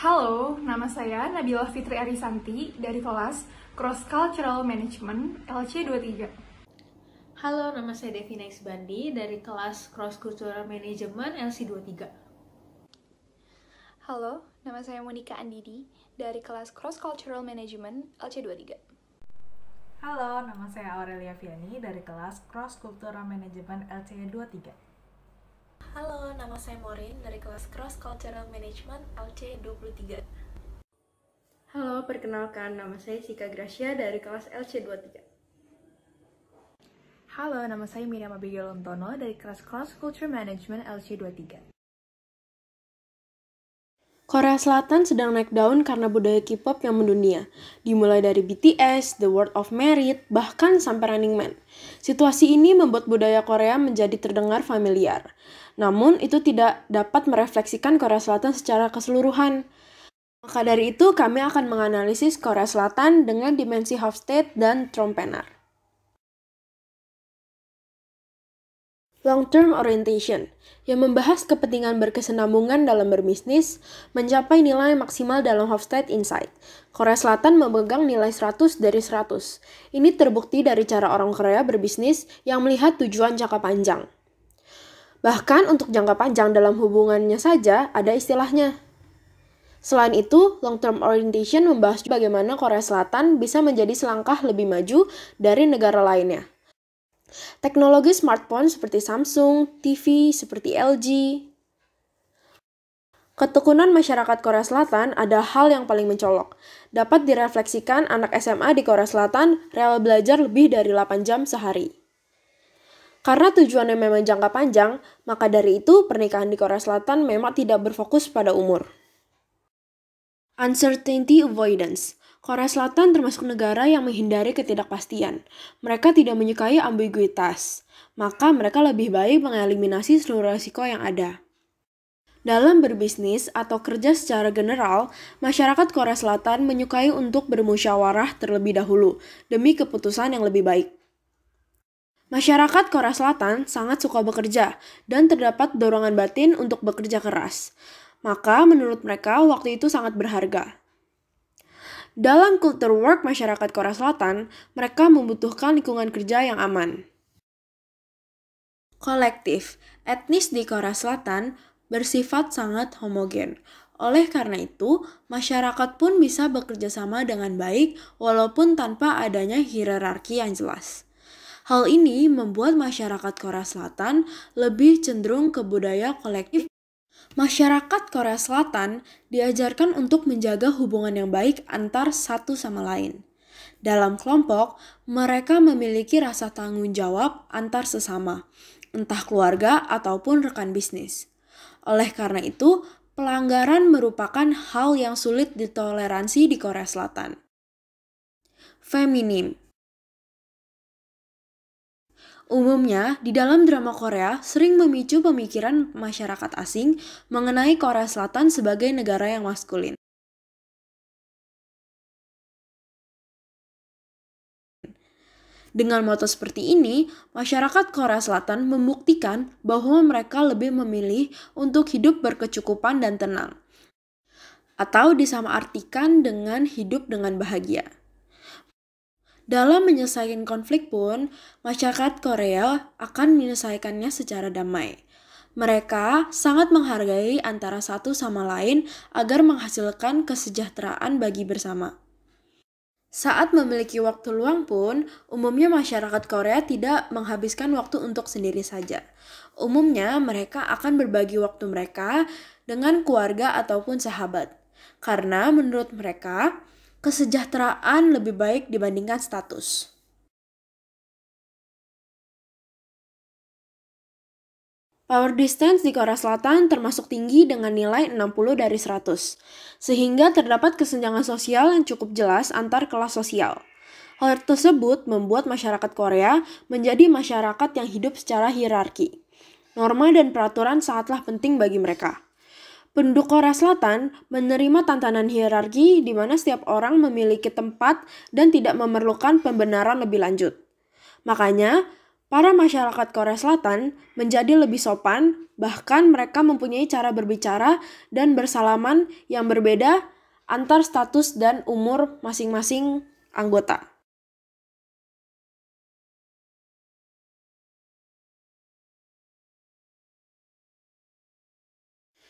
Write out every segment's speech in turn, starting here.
Halo, nama saya Nabila Fitri Arisanti dari kelas Cross Cultural Management LC23. Halo, nama saya Devina Isbandi dari kelas Cross Cultural Management LC23. Halo, nama saya Monica Andidi dari kelas Cross Cultural Management LC23. Halo, nama saya Aurelia Viani dari kelas Cross Cultural Management LC23. Halo, nama saya Maureen dari kelas Cross Cultural Management LC23. Halo, perkenalkan nama saya Sika Gracia dari kelas LC23. Halo, nama saya Miriam Abigail Lontono dari kelas Cross Culture Management LC23. Korea Selatan sedang naik daun karena budaya K-pop yang mendunia, dimulai dari BTS, The World of Merit, bahkan sampai Running Man. Situasi ini membuat budaya Korea menjadi terdengar familiar. Namun, itu tidak dapat merefleksikan Korea Selatan secara keseluruhan. Maka dari itu, kami akan menganalisis Korea Selatan dengan dimensi Hofstede dan Trompenar. Long-term orientation, yang membahas kepentingan berkesinambungan dalam berbisnis, mencapai nilai maksimal dalam Hofstede Insight. Korea Selatan memegang nilai 100 dari 100. Ini terbukti dari cara orang Korea berbisnis yang melihat tujuan jangka panjang. Bahkan untuk jangka panjang dalam hubungannya saja ada istilahnya. Selain itu, long-term orientation membahas bagaimana Korea Selatan bisa menjadi selangkah lebih maju dari negara lainnya. Teknologi smartphone seperti Samsung, TV seperti LG. Ketekunan masyarakat Korea Selatan ada hal yang paling mencolok. Dapat direfleksikan anak SMA di Korea Selatan rela belajar lebih dari 8 jam sehari. Karena tujuannya memang jangka panjang, maka dari itu pernikahan di Korea Selatan memang tidak berfokus pada umur. Uncertainty avoidance. Korea Selatan termasuk negara yang menghindari ketidakpastian. Mereka tidak menyukai ambiguitas, maka mereka lebih baik mengeliminasi seluruh risiko yang ada. Dalam berbisnis atau kerja secara general, masyarakat Korea Selatan menyukai untuk bermusyawarah terlebih dahulu demi keputusan yang lebih baik. Masyarakat Korea Selatan sangat suka bekerja dan terdapat dorongan batin untuk bekerja keras. Maka menurut mereka waktu itu sangat berharga. Dalam culture work masyarakat Korea Selatan, mereka membutuhkan lingkungan kerja yang aman. Kolektif, etnis di Korea Selatan bersifat sangat homogen. Oleh karena itu, masyarakat pun bisa bekerja sama dengan baik walaupun tanpa adanya hierarki yang jelas. Hal ini membuat masyarakat Korea Selatan lebih cenderung ke budaya kolektif. Masyarakat Korea Selatan diajarkan untuk menjaga hubungan yang baik antar satu sama lain. Dalam kelompok, mereka memiliki rasa tanggung jawab antar sesama, entah keluarga ataupun rekan bisnis. Oleh karena itu, pelanggaran merupakan hal yang sulit ditoleransi di Korea Selatan. Feminim. Umumnya, di dalam drama Korea sering memicu pemikiran masyarakat asing mengenai Korea Selatan sebagai negara yang maskulin. Dengan moto seperti ini, masyarakat Korea Selatan membuktikan bahwa mereka lebih memilih untuk hidup berkecukupan dan tenang, atau disamaartikan dengan hidup dengan bahagia. Dalam menyelesaikan konflik pun, masyarakat Korea akan menyelesaikannya secara damai. Mereka sangat menghargai antara satu sama lain agar menghasilkan kesejahteraan bagi bersama. Saat memiliki waktu luang pun, umumnya masyarakat Korea tidak menghabiskan waktu untuk sendiri saja. Umumnya mereka akan berbagi waktu mereka dengan keluarga ataupun sahabat. Karena menurut mereka, kesejahteraan lebih baik dibandingkan status. Power distance di Korea Selatan termasuk tinggi dengan nilai 60 dari 100, sehingga terdapat kesenjangan sosial yang cukup jelas antar kelas sosial. Hal tersebut membuat masyarakat Korea menjadi masyarakat yang hidup secara hierarki. Norma dan peraturan sangatlah penting bagi mereka. Penduduk Korea Selatan menerima tantangan hierarki di mana setiap orang memiliki tempat dan tidak memerlukan pembenaran lebih lanjut. Makanya, Para masyarakat Korea Selatan menjadi lebih sopan, bahkan mereka mempunyai cara berbicara dan bersalaman yang berbeda antar status dan umur masing-masing anggota.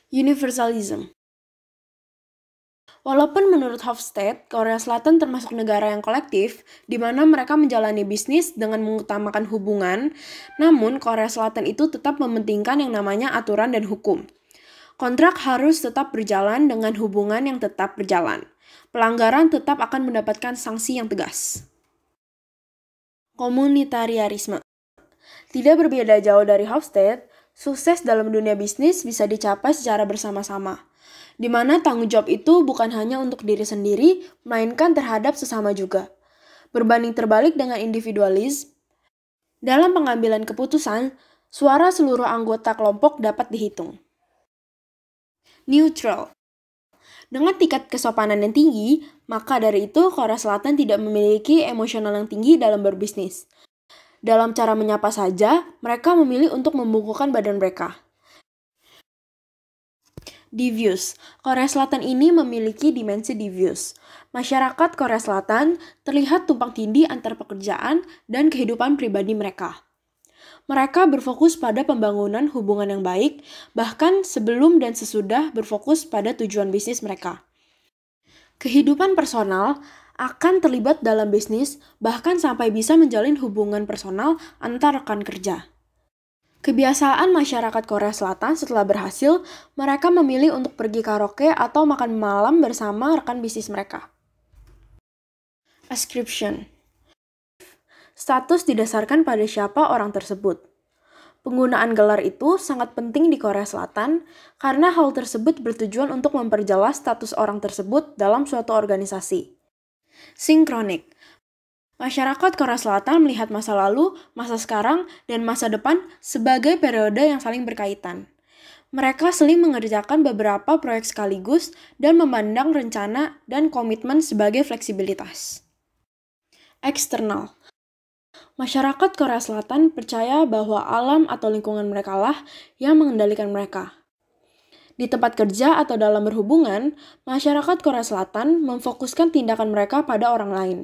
Universalism. Walaupun menurut Hofstede, Korea Selatan termasuk negara yang kolektif, di mana mereka menjalani bisnis dengan mengutamakan hubungan, namun Korea Selatan itu tetap mementingkan yang namanya aturan dan hukum. Kontrak harus tetap berjalan dengan hubungan yang tetap berjalan. Pelanggaran tetap akan mendapatkan sanksi yang tegas. Komunitarianisme. Tidak berbeda jauh dari Hofstede, sukses dalam dunia bisnis bisa dicapai secara bersama-sama, di mana tanggung jawab itu bukan hanya untuk diri sendiri, melainkan terhadap sesama juga. Berbanding terbalik dengan individualisme, dalam pengambilan keputusan, suara seluruh anggota kelompok dapat dihitung. Neutral. Dengan tingkat kesopanan yang tinggi, maka dari itu Korea Selatan tidak memiliki emosional yang tinggi dalam berbisnis. Dalam cara menyapa saja, mereka memilih untuk membungkukkan badan mereka. Diffuse. Korea Selatan ini memiliki dimensi diffuse. Masyarakat Korea Selatan terlihat tumpang tindih antar pekerjaan dan kehidupan pribadi mereka. Mereka berfokus pada pembangunan hubungan yang baik, bahkan sebelum dan sesudah berfokus pada tujuan bisnis mereka. Kehidupan personal akan terlibat dalam bisnis, bahkan sampai bisa menjalin hubungan personal antar rekan kerja. Kebiasaan masyarakat Korea Selatan setelah berhasil, mereka memilih untuk pergi karaoke atau makan malam bersama rekan bisnis mereka. Ascription. Status didasarkan pada siapa orang tersebut. Penggunaan gelar itu sangat penting di Korea Selatan karena hal tersebut bertujuan untuk memperjelas status orang tersebut dalam suatu organisasi. Sinkronik. Masyarakat Korea Selatan melihat masa lalu, masa sekarang, dan masa depan sebagai periode yang saling berkaitan. Mereka saling mengerjakan beberapa proyek sekaligus dan memandang rencana dan komitmen sebagai fleksibilitas. Eksternal. Masyarakat Korea Selatan percaya bahwa alam atau lingkungan mereka lah yang mengendalikan mereka. Di tempat kerja atau dalam berhubungan, masyarakat Korea Selatan memfokuskan tindakan mereka pada orang lain.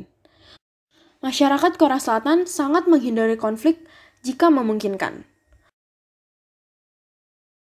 Masyarakat Korea Selatan sangat menghindari konflik jika memungkinkan.